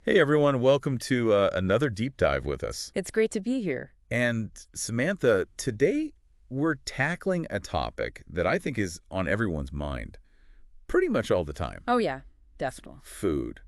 Hey everyone, welcome to another deep dive with us. It's great to be here. And Samantha, today we're tackling a topic that I think is on everyone's mind pretty much all the time. Oh, yeah, definitely. Food,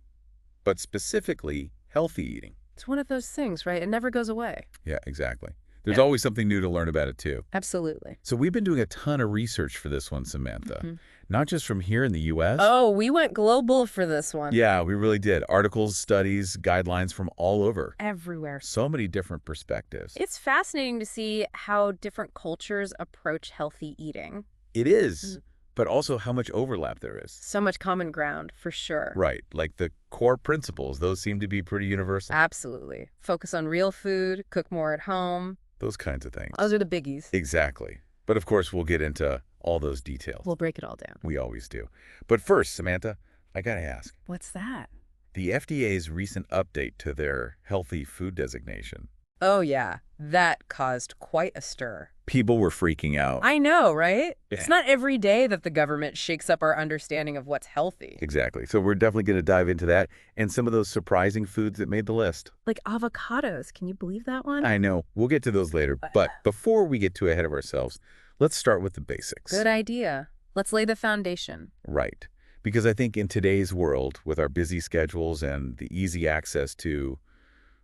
but specifically healthy eating. It's one of those things, right? It never goes away. Yeah, exactly. There's Yeah. always something new to learn about it too. Absolutely. So we've been doing a ton of research for this one, Samantha. Mhm. Not just from here in the US. Oh, we went global for this one. Yeah, we really did. Articles, studies, guidelines from all over. Everywhere. So many different perspectives. It's fascinating to see how different cultures approach healthy eating. It is, but also how much overlap there is. So much common ground, for sure. Right, like the core principles, those seem to be pretty universal. Absolutely. Focus on real food, cook more at home. Those kinds of things. Those are the biggies. Exactly. But of course, we'll get into all those details. We'll break it all down. We always do. But first, Samantha, I gotta ask. What's that? The FDA's recent update to their healthy food designation. Oh, yeah. That caused quite a stir. People were freaking out. I know, right? Yeah. It's not every day that the government shakes up our understanding of what's healthy. Exactly. So we're definitely going to dive into that and some of those surprising foods that made the list. Like avocados. Can you believe that one? I know. We'll get to those later. But before we get too ahead of ourselves, let's start with the basics. Good idea. Let's lay the foundation. Right. Because I think in today's world, with our busy schedules and the easy access to,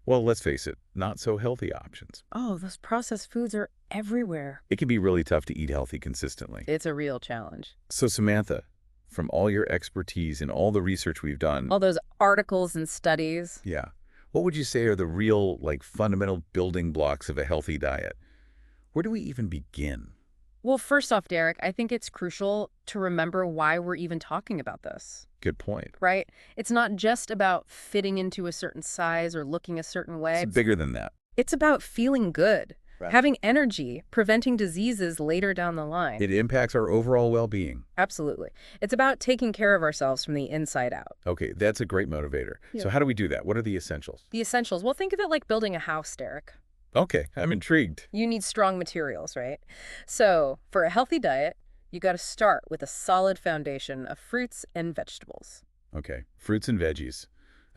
well, let's face it, not so healthy options, Oh, those processed foods are everywhere. it can be really tough to eat healthy consistently. It's a real challenge. So Samantha, from all your expertise and all the research we've done, All those articles and studies. yeah, what would you say are the real, fundamental building blocks of a healthy diet? Where do we even begin? Well, first off, Derek, I think it's crucial to remember why we're even talking about this, Good point. right? It's not just about fitting into a certain size or looking a certain way. It's bigger than that. It's about feeling good, Right. having energy, preventing diseases later down the line. It impacts our overall well-being. Absolutely. It's about taking care of ourselves from the inside out. Okay, that's a great motivator. Yeah. So how do we do that? What are the essentials? The essentials. Well, think of it like building a house, Derek. Okay, I'm intrigued. You need strong materials, right? So, for a healthy diet, you got to start with a solid foundation of fruits and vegetables. Okay, fruits and veggies.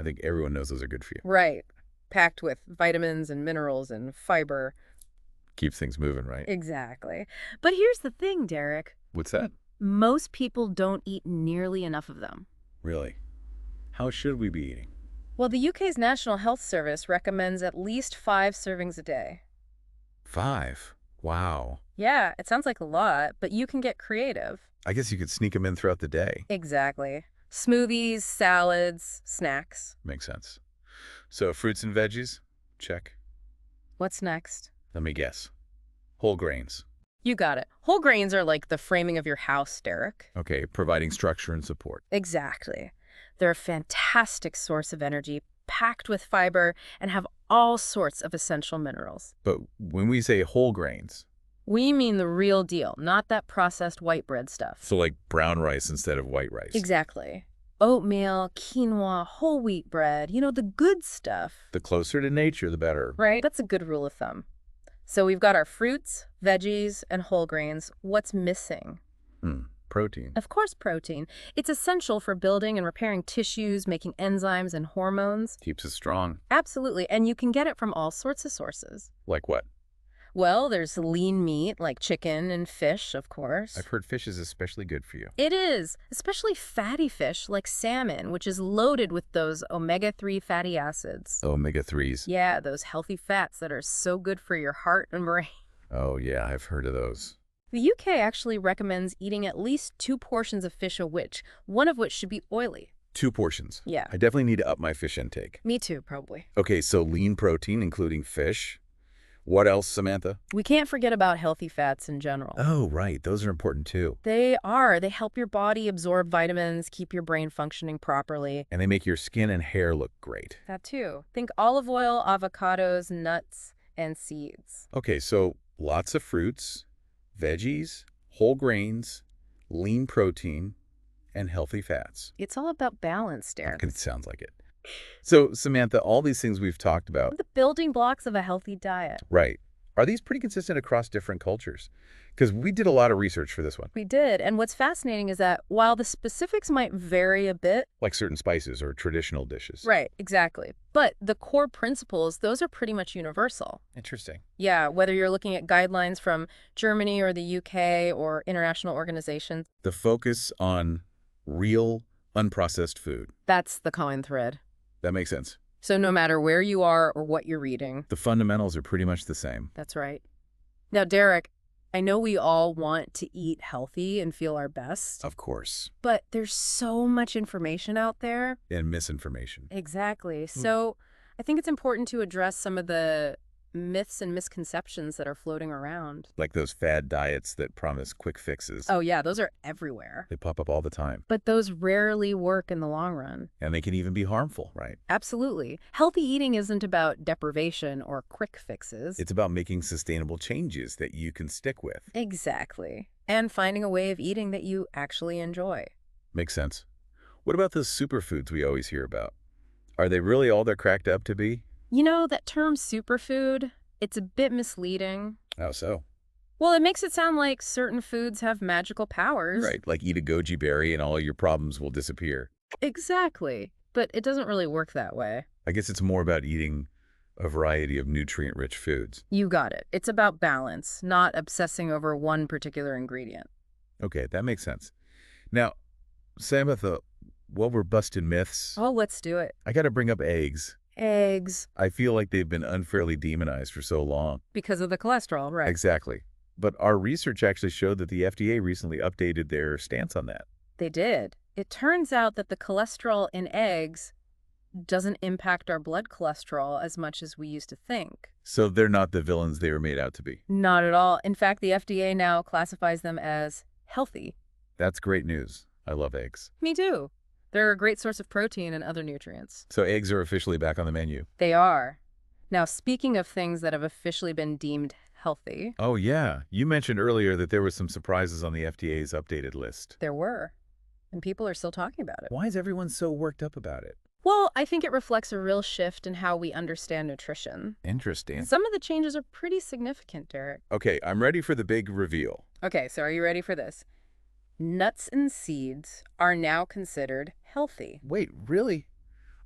I think everyone knows those are good for you. Right. Packed with vitamins and minerals and fiber. Keeps things moving, right? Exactly. But here's the thing, Derek. What's that? Most people don't eat nearly enough of them. Really? How should we be eating? Well, the UK's National Health Service recommends at least 5 servings a day. 5. Wow. Yeah, it sounds like a lot, but you can get creative. I guess you could sneak them in throughout the day. Exactly. Smoothies, salads, snacks. Makes sense. So fruits and veggies? Check. What's next? Let me guess. Whole grains. You got it. Whole grains are like the framing of your house, Derek. Okay, providing structure and support. Exactly. They're a fantastic source of energy, packed with fiber, and have all sorts of essential minerals. But when we say whole grains, We mean the real deal, not that processed white bread stuff. so like brown rice instead of white rice. Exactly. Oatmeal, quinoa, whole wheat bread, the good stuff. The closer to nature, the better. Right? That's a good rule of thumb. So we've got our fruits, veggies, and whole grains. What's missing? Protein. Of course, protein. It's essential for building and repairing tissues, making enzymes and hormones. Keeps us strong. Absolutely. And you can get it from all sorts of sources. Like what? Well, there's lean meat like chicken and fish, of course. I've heard fish is especially good for you. It is, especially fatty fish like salmon, which is loaded with those omega-3 fatty acids. Omega-3s. Yeah, those healthy fats that are so good for your heart and brain. Oh, yeah, I've heard of those. The UK actually recommends eating at least 2 portions of fish a week, one of which should be oily. 2 portions. Yeah. I definitely need to up my fish intake. Me too, probably. Okay, so lean protein, including fish. What else, Samantha? We can't forget about healthy fats in general. Oh, right. Those are important too. They are. They help your body absorb vitamins, keep your brain functioning properly. And they make your skin and hair look great. That too. Think olive oil, avocados, nuts, and seeds. Okay, so lots of fruits, veggies, whole grains, lean protein, and healthy fats. It's all about balance, Derek. It sounds like it. So, Samantha, all these things we've talked about, The building blocks of a healthy diet. right, Are these pretty consistent across different cultures? Because we did a lot of research for this one, We did. And what's fascinating is that while the specifics might vary a bit, like certain spices or traditional dishes. right, exactly. But the core principles, those are pretty much universal. Interesting. Yeah, whether you're looking at guidelines from Germany or the UK or international organizations, The focus on real, unprocessed food. that's the common thread. That makes sense. So no matter where you are or what you're reading, The fundamentals are pretty much the same. that's right. Now, Derek, I know we all want to eat healthy and feel our best, Of course. but there's so much information out there. And misinformation. Exactly. So I think it's important to address some of the myths and misconceptions that are floating around. Like those fad diets that promise quick fixes. Oh, yeah, those are everywhere. They pop up all the time. But those rarely work in the long run. And they can even be harmful, right? Absolutely. Healthy eating isn't about deprivation or quick fixes. It's about making sustainable changes that you can stick with. Exactly. And finding a way of eating that you actually enjoy. Makes sense. What about those superfoods we always hear about? Are they really all they're cracked up to be? You know, that term superfood, it's a bit misleading. How so? Well, it makes it sound like certain foods have magical powers. Right, like eat a goji berry and all your problems will disappear. Exactly. But it doesn't really work that way. I guess it's more about eating a variety of nutrient-rich foods. You got it. It's about balance, not obsessing over one particular ingredient. Okay, that makes sense. Now, Samantha, while we're busting myths, Oh, let's do it. I got to bring up eggs. Eggs. I feel like they've been unfairly demonized for so long. Because of the cholesterol, right? Exactly. But our research actually showed that the FDA recently updated their stance on that. They did. It turns out that the cholesterol in eggs doesn't impact our blood cholesterol as much as we used to think. So they're not the villains they were made out to be. Not at all. In fact, the FDA now classifies them as healthy. That's great news. I love eggs. Me too. They're a great source of protein and other nutrients. So eggs are officially back on the menu. They are. Now, speaking of things that have officially been deemed healthy, Oh, yeah. You mentioned earlier that there were some surprises on the FDA's updated list. there were. And people are still talking about it. Why is everyone so worked up about it? Well, I think it reflects a real shift in how we understand nutrition. Interesting. Some of the changes are pretty significant, Derek. Okay, I'm ready for the big reveal. Okay, so are you ready for this? Nuts and seeds are now considered healthy. Wait, really?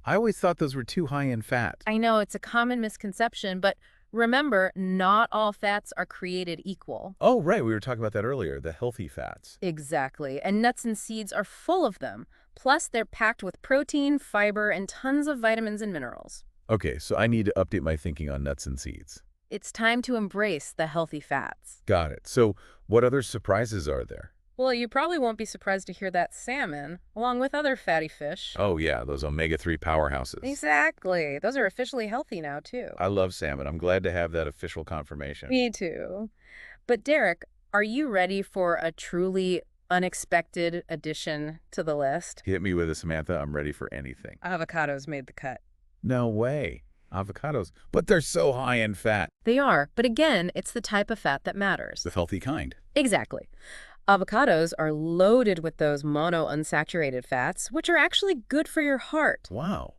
I always thought those were too high in fat. I know it's a common misconception, but remember, not all fats are created equal. Oh, right. We were talking about that earlier, the healthy fats. Exactly. And nuts and seeds are full of them. Plus, they're packed with protein, fiber, and tons of vitamins and minerals. Okay, so I need to update my thinking on nuts and seeds. It's time to embrace the healthy fats. Got it. So what other surprises are there? Well, you probably won't be surprised to hear that salmon, along with other fatty fish. Oh, yeah, those omega-3 powerhouses. Exactly. Those are officially healthy now, too. I love salmon. I'm glad to have that official confirmation. Me too. But Derek, are you ready for a truly unexpected addition to the list? Hit me with it, Samantha. I'm ready for anything. Avocados made the cut. No way. Avocados. But they're so high in fat. They are, but again, it's the type of fat that matters. The healthy kind. Exactly. Avocados are loaded with those monounsaturated fats, which are actually good for your heart. Wow.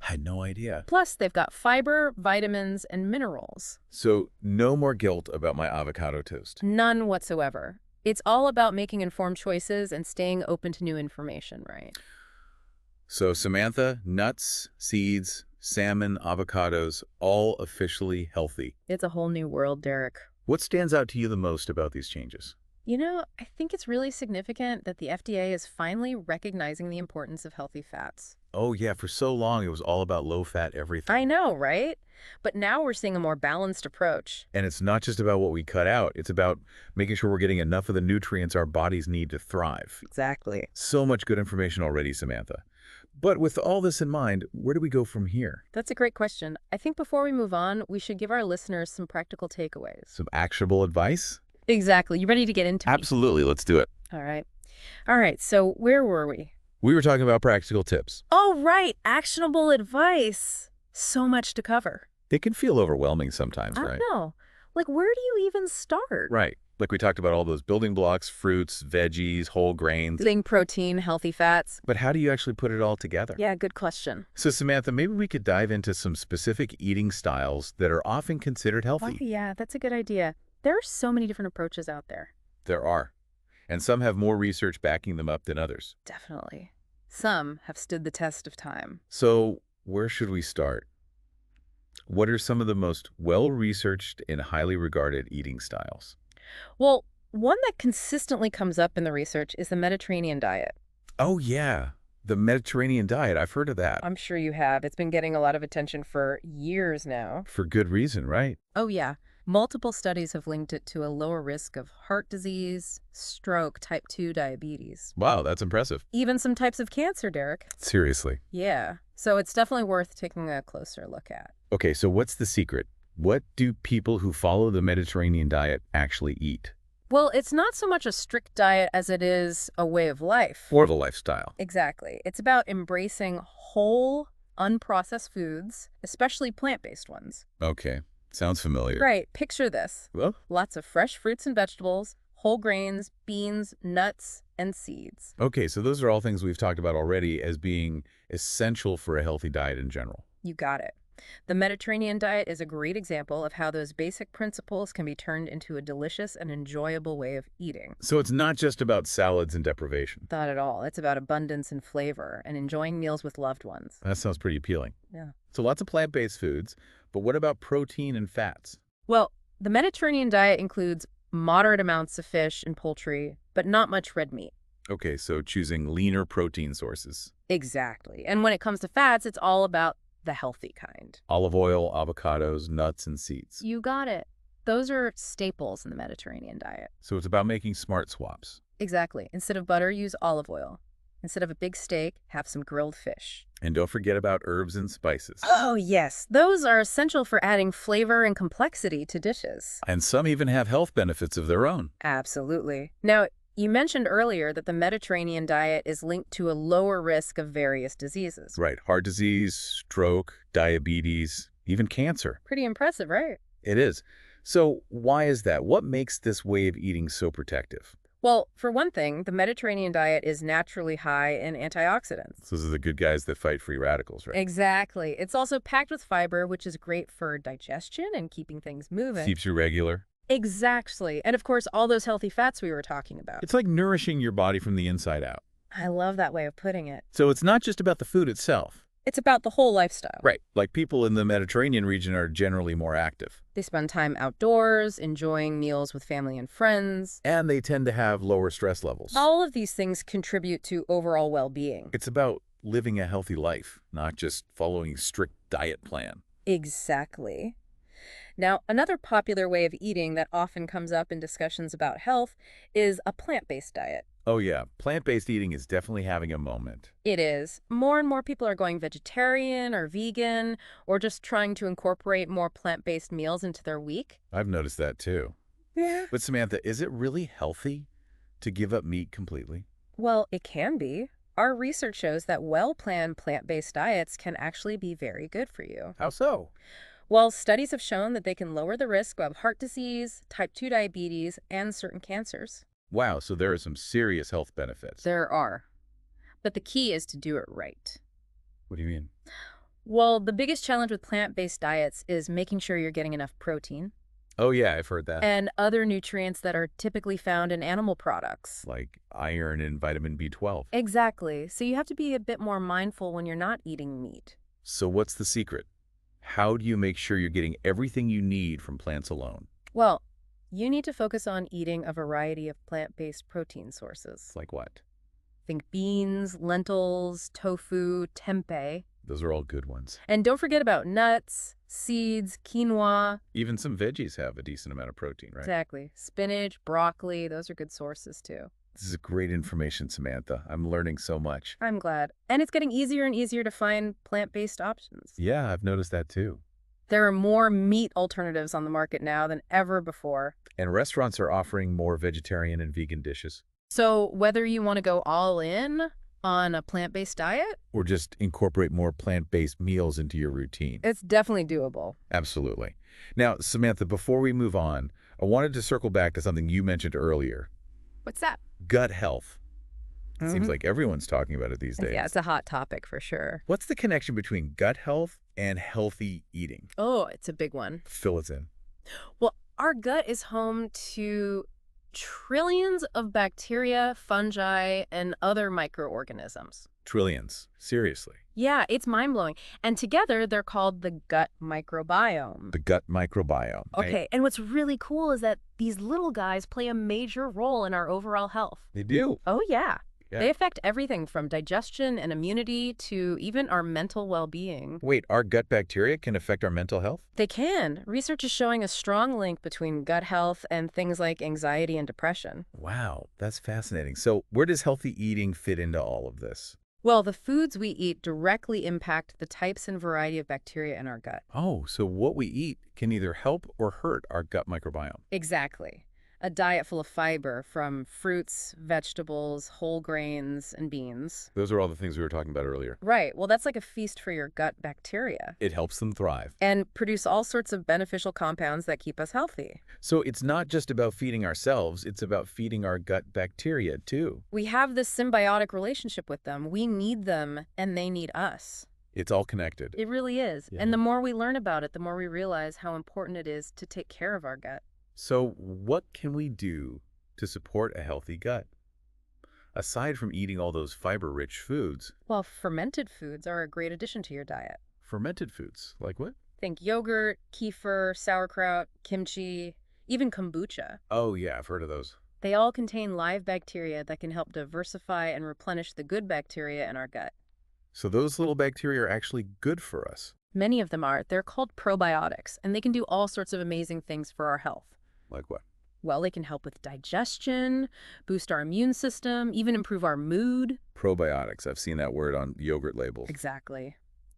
I had no idea. Plus, they've got fiber, vitamins, and minerals. So no more guilt about my avocado toast. None whatsoever. It's all about making informed choices and staying open to new information, right? So Samantha, nuts, seeds, salmon, avocados, all officially healthy. It's a whole new world, Derek. What stands out to you the most about these changes? You know, I think it's really significant that the FDA is finally recognizing the importance of healthy fats. Oh yeah, for so long it was all about low-fat everything. I know, right? But now we're seeing a more balanced approach. And it's not just about what we cut out. It's about making sure we're getting enough of the nutrients our bodies need to thrive. Exactly. So much good information already, Samantha. But with all this in mind, where do we go from here? That's a great question. I think before we move on, we should give our listeners some practical takeaways. Some actionable advice? Exactly. You ready to get into it? Absolutely, let's do it. All right. All right, so where were we? We were talking about practical tips. Oh, right. Actionable advice. So much to cover. It can feel overwhelming sometimes, I right? know. Like, where do you even start? Right. Like we talked about all those building blocks, fruits, veggies, whole grains. Lean protein, healthy fats. But how do you actually put it all together? Yeah, good question. So Samantha, maybe we could dive into some specific eating styles that are often considered Oh, healthy. yeah, that's a good idea. There are so many different approaches out there. There are. And some have more research backing them up than others. Definitely. Some have stood the test of time. So where should we start? What are some of the most well-researched and highly regarded eating styles? Well, one that consistently comes up in the research is the Mediterranean diet. Oh, yeah. The Mediterranean diet. I've heard of that. I'm sure you have. It's been getting a lot of attention for years now. For good reason, right? Oh, yeah. Multiple studies have linked it to a lower risk of heart disease, stroke, type 2 diabetes, Wow, that's impressive. even some types of cancer, Derek. Seriously. Yeah. So it's definitely worth taking a closer look at. Okay, so what's the secret? What do people who follow the Mediterranean diet actually eat? Well, it's not so much a strict diet as it is a way of life. For the lifestyle. Exactly. It's about embracing whole, unprocessed foods, especially plant-based ones. Okay, sounds familiar. Right. Picture this. Well, Lots of fresh fruits and vegetables, whole grains, beans, nuts, and seeds. okay, so those are all things we've talked about already as being essential for a healthy diet in general. You got it. The Mediterranean diet is a great example of how those basic principles can be turned into a delicious and enjoyable way of eating. So it's not just about salads and deprivation. Not at all. It's about abundance and flavor and enjoying meals with loved ones. That sounds pretty appealing. Yeah. So lots of plant-based foods, but what about protein and fats? Well, the Mediterranean diet includes moderate amounts of fish and poultry, but not much red meat. Okay, so choosing leaner protein sources. Exactly. And when it comes to fats, it's all about the healthy kind. Olive oil, avocados, nuts, and seeds. You got it. Those are staples in the Mediterranean diet. So it's about making smart swaps. Exactly. Instead of butter, use olive oil. Instead of a big steak, have some grilled fish. And don't forget about herbs and spices. Oh, yes. Those are essential for adding flavor and complexity to dishes. And some even have health benefits of their own. Absolutely. Now, you mentioned earlier that the Mediterranean diet is linked to a lower risk of various diseases. Right, heart disease, stroke, diabetes, even cancer. Pretty impressive, right? It is. So why is that? What makes this way of eating so protective? Well, for one thing, the Mediterranean diet is naturally high in antioxidants. Those are the good guys that fight free radicals, right? Exactly. It's also packed with fiber, which is great for digestion and keeping things moving. Keeps you regular. Exactly. And of course, all those healthy fats we were talking about. It's like nourishing your body from the inside out. I love that way of putting it. So it's not just about the food itself. It's about the whole lifestyle. Right. Like people in the Mediterranean region are generally more active. They spend time outdoors, enjoying meals with family and friends. And they tend to have lower stress levels. All of these things contribute to overall well-being. It's about living a healthy life, not just following a strict diet plan. Exactly. Now, another popular way of eating that often comes up in discussions about health is a plant-based diet. Oh yeah, plant-based eating is definitely having a moment. It is. More and more people are going vegetarian or vegan or just trying to incorporate more plant-based meals into their week. I've noticed that too. Yeah. But Samantha, is it really healthy to give up meat completely? Well, it can be. Our research shows that well-planned plant-based diets can actually be very good for you. How so? Well, studies have shown that they can lower the risk of heart disease, type 2 diabetes, and certain cancers. Wow, so there are some serious health benefits. There are. But the key is to do it right. What do you mean? Well, the biggest challenge with plant-based diets is making sure you're getting enough protein Oh yeah, I've heard that. and other nutrients that are typically found in animal products. Like iron and vitamin B12. Exactly. So you have to be a bit more mindful when you're not eating meat. So what's the secret? How do you make sure you're getting everything you need from plants alone? Well, you need to focus on eating a variety of plant-based protein sources. Like what? Think beans, lentils, tofu, tempeh. Those are all good ones. And don't forget about nuts, seeds, quinoa. Even some veggies have a decent amount of protein, right? Exactly. Spinach, broccoli, those are good sources too. This is great information, Samantha. I'm learning so much. I'm glad. And it's getting easier and easier to find plant-based options. Yeah, I've noticed that too. There are more meat alternatives on the market now than ever before. And restaurants are offering more vegetarian and vegan dishes. So whether you want to go all in on a plant-based diet, Or just incorporate more plant-based meals into your routine. it's definitely doable. Absolutely. Now, Samantha, before we move on, I wanted to circle back to something you mentioned earlier, What's that? gut health. It seems Hmm. like everyone's talking about it these Yeah, days. it's a hot topic for sure. What's the connection between gut health and healthy eating? Oh, it's a big one. Fill us in. Well, our gut is home to trillions of bacteria, fungi, and other microorganisms. Trillions. Seriously. Yeah, it's mind-blowing. And together, they're called the gut microbiome. The gut microbiome. Okay, and what's really cool is that these little guys play a major role in our overall health. They do. Oh, yeah. Yeah. They affect everything from digestion and immunity to even our mental well-being. Wait, our gut bacteria can affect our mental health? They can. Research is showing a strong link between gut health and things like anxiety and depression. Wow, that's fascinating. So where does healthy eating fit into all of this? Well, the foods we eat directly impact the types and variety of bacteria in our gut. Oh, so what we eat can either help or hurt our gut microbiome. Exactly. A diet full of fiber from fruits, vegetables, whole grains, and beans. Those are all the things we were talking about earlier. Right. Well, that's like a feast for your gut bacteria It helps them thrive. and produce all sorts of beneficial compounds that keep us healthy. So it's not just about feeding ourselves, it's about feeding our gut bacteria too. We have this symbiotic relationship with them. We need them and they need us. It's all connected. It really is. Yeah. And the more we learn about it, the more we realize how important it is to take care of our gut. So what can we do to support a healthy gut? Aside from eating all those fiber-rich foods, Well, fermented foods are a great addition to your diet. fermented foods, like what? Think yogurt, kefir, sauerkraut, kimchi, even kombucha. Oh yeah, I've heard of those. They all contain live bacteria that can help diversify and replenish the good bacteria in our gut. So those little bacteria are actually good for us. Many of them are. They're called probiotics, and they can do all sorts of amazing things for our health. Like what? Well, they can help with digestion, boost our immune system, even improve our mood. Probiotics. I've seen that word on yogurt labels. Exactly.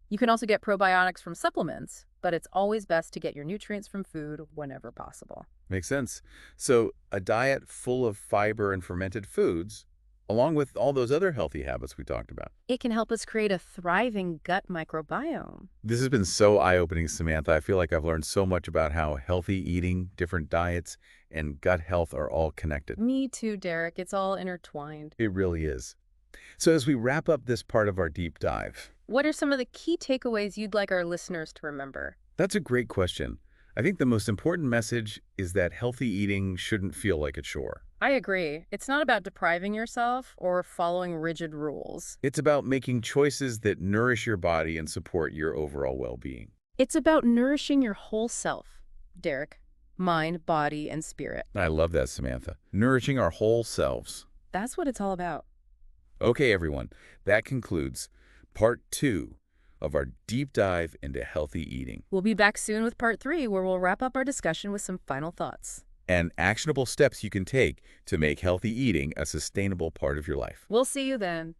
You can also get probiotics from supplements, but it's always best to get your nutrients from food whenever possible. Makes sense. So a diet full of fiber and fermented foods, along with all those other healthy habits we talked about. It can help us create a thriving gut microbiome. This has been so eye-opening, Samantha. I feel like I've learned so much about how healthy eating, different diets, and gut health are all connected. Me too, Derek. It's all intertwined. It really is. So as we wrap up this part of our deep dive, What are some of the key takeaways you'd like our listeners to remember? that's a great question. I think the most important message is that healthy eating shouldn't feel like a chore. I agree. It's not about depriving yourself or following rigid rules. It's about making choices that nourish your body and support your overall well-being. It's about nourishing your whole self, Derek. Mind, body, and spirit. I love that, Samantha. Nourishing our whole selves. That's what it's all about. Okay, everyone, that concludes part 2 of our deep dive into healthy eating We'll be back soon with part 3, where we'll wrap up our discussion with some final thoughts. and actionable steps you can take to make healthy eating a sustainable part of your life. We'll see you then.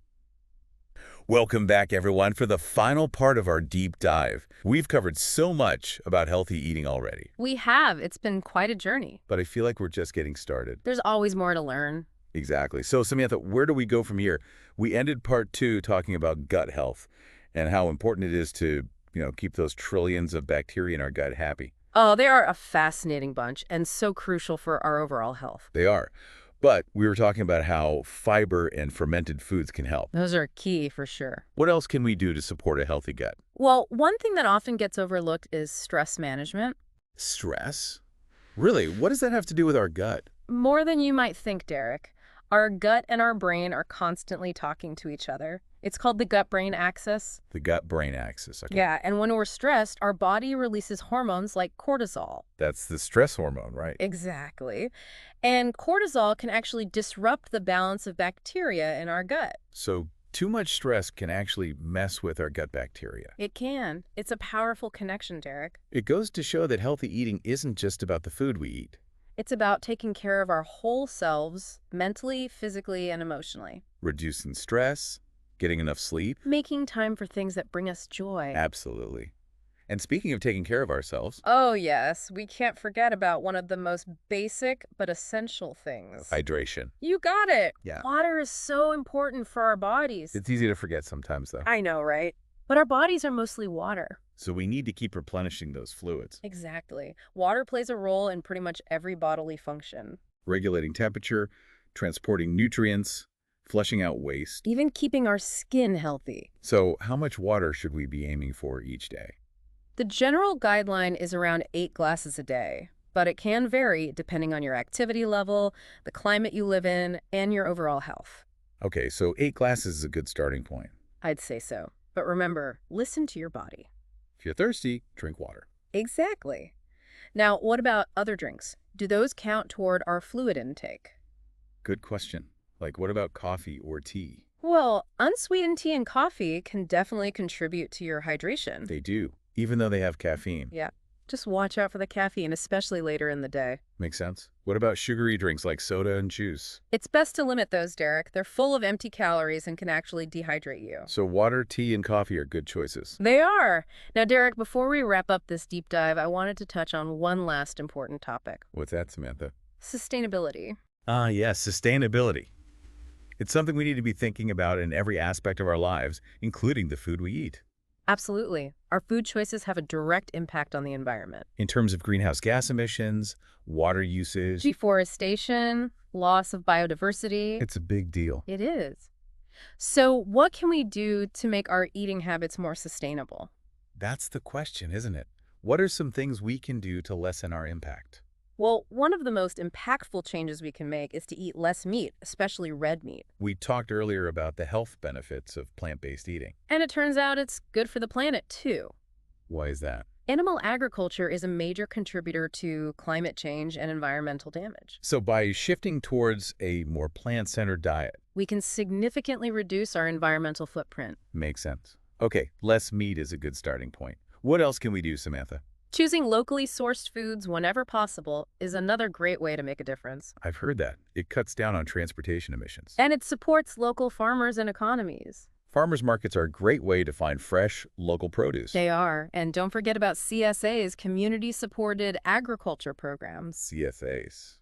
Welcome back, everyone, for the final part of our deep dive. We've covered so much about healthy eating already, We have. It's been quite a journey. but I feel like we're just getting started. There's always more to learn. Exactly. So, Samantha, where do we go from here? We ended part 2 talking about gut health and how important it is to, keep those trillions of bacteria in our gut happy. Oh, they are a fascinating bunch and so crucial for our overall health. They are. But we were talking about how fiber and fermented foods can help. Those are key for sure. What else can we do to support a healthy gut? Well, one thing that often gets overlooked is stress management. Stress? Really? What does that have to do with our gut? More than you might think, Derek. Our gut and our brain are constantly talking to each other. It's called the gut-brain axis. The gut-brain axis. Okay. Yeah, and when we're stressed, our body releases hormones like cortisol. That's the stress hormone, right? Exactly. And cortisol can actually disrupt the balance of bacteria in our gut. So too much stress can actually mess with our gut bacteria. It can. It's a powerful connection, Derek. It goes to show that healthy eating isn't just about the food we eat. It's about taking care of our whole selves, mentally, physically, and emotionally. Reducing stress, getting enough sleep. Making time for things that bring us joy. Absolutely. And speaking of taking care of ourselves, Oh, yes. We can't forget about one of the most basic but essential things. hydration. You got it. Yeah. Water is so important for our bodies. It's easy to forget sometimes, though. I know, right? But our bodies are mostly water. So we need to keep replenishing those fluids, Exactly. Water plays a role in pretty much every bodily function. regulating temperature, transporting nutrients, flushing out waste. Even keeping our skin healthy. So how much water should we be aiming for each day? The general guideline is around 8 glasses a day, but it can vary depending on your activity level, the climate you live in, and your overall health. Okay, so 8 glasses is a good starting point. I'd say so. But remember, listen to your body. If you're thirsty, drink water. Exactly. Now, what about other drinks? Do those count toward our fluid intake? Good question. Like, what about coffee or tea? Well, unsweetened tea and coffee can definitely contribute to your hydration. They do, even though they have caffeine. Yeah, just watch out for the caffeine, especially later in the day. Makes sense. What about sugary drinks like soda and juice? It's best to limit those, Derek. They're full of empty calories and can actually dehydrate you. So water, tea, and coffee are good choices. They are. Now, Derek, before we wrap up this deep dive, I wanted to touch on one last important topic. What's that, Samantha? Sustainability. Ah, yes, sustainability. It's something we need to be thinking about in every aspect of our lives, including the food we eat. Absolutely. Our food choices have a direct impact on the environment. In terms of greenhouse gas emissions, water usage, Deforestation, loss of biodiversity. it's a big deal. It is. So what can we do to make our eating habits more sustainable? That's the question, isn't it? What are some things we can do to lessen our impact? Well, one of the most impactful changes we can make is to eat less meat, especially red meat. We talked earlier about the health benefits of plant-based eating. And it turns out it's good for the planet, too. Why is that? Animal agriculture is a major contributor to climate change and environmental damage. So by shifting towards a more plant-centered diet, We can significantly reduce our environmental footprint. makes sense. Okay, less meat is a good starting point. What else can we do, Samantha? Choosing locally sourced foods whenever possible is another great way to make a difference. I've heard that. It cuts down on transportation emissions. And it supports local farmers and economies. Farmers markets are a great way to find fresh, local produce. They are. And don't forget about CSA's community-supported agriculture programs. CSAs.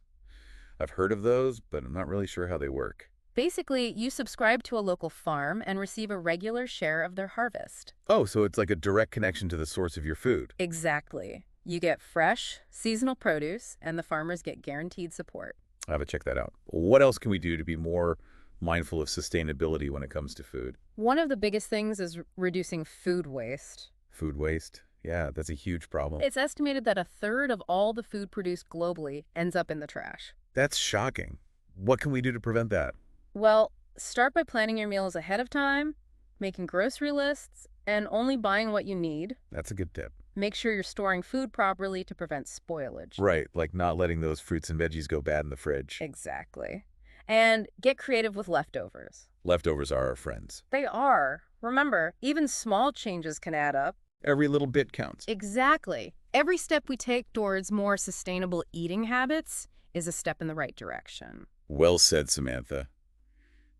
I've heard of those, but I'm not really sure how they work. Basically, you subscribe to a local farm and receive a regular share of their harvest. Oh, so it's like a direct connection to the source of your food. Exactly. You get fresh, seasonal produce, and the farmers get guaranteed support. I have to check that out. What else can we do to be more mindful of sustainability when it comes to food? One of the biggest things is reducing food waste. Food waste? Yeah, that's a huge problem. It's estimated that a third of all the food produced globally ends up in the trash. That's shocking. What can we do to prevent that? Well, start by planning your meals ahead of time, making grocery lists, and only buying what you need. That's a good tip. Make sure you're storing food properly to prevent spoilage. Right, like not letting those fruits and veggies go bad in the fridge. Exactly. And get creative with leftovers. Leftovers are our friends. They are. Remember, even small changes can add up. Every little bit counts. Exactly. Every step we take towards more sustainable eating habits is a step in the right direction. Well said, Samantha.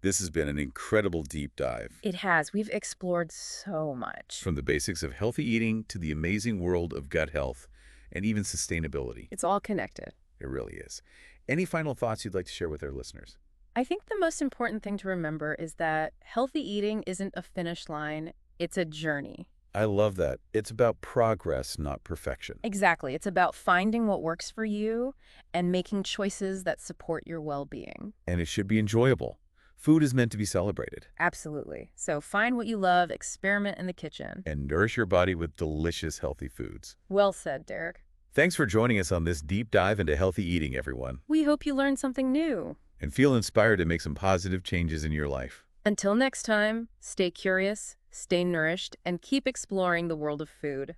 This has been an incredible deep dive. It has. We've explored so much. From the basics of healthy eating to the amazing world of gut health and even sustainability. It's all connected. It really is. Any final thoughts you'd like to share with our listeners? I think the most important thing to remember is that healthy eating isn't a finish line, it's a journey. I love that. It's about progress, not perfection. Exactly. It's about finding what works for you and making choices that support your well-being. And it should be enjoyable. Food is meant to be celebrated. Absolutely. So find what you love, experiment in the kitchen. And nourish your body with delicious, healthy foods. Well said, Derek. Thanks for joining us on this deep dive into healthy eating, everyone. We hope you learned something new. And feel inspired to make some positive changes in your life. Until next time, stay curious, stay nourished, and keep exploring the world of food.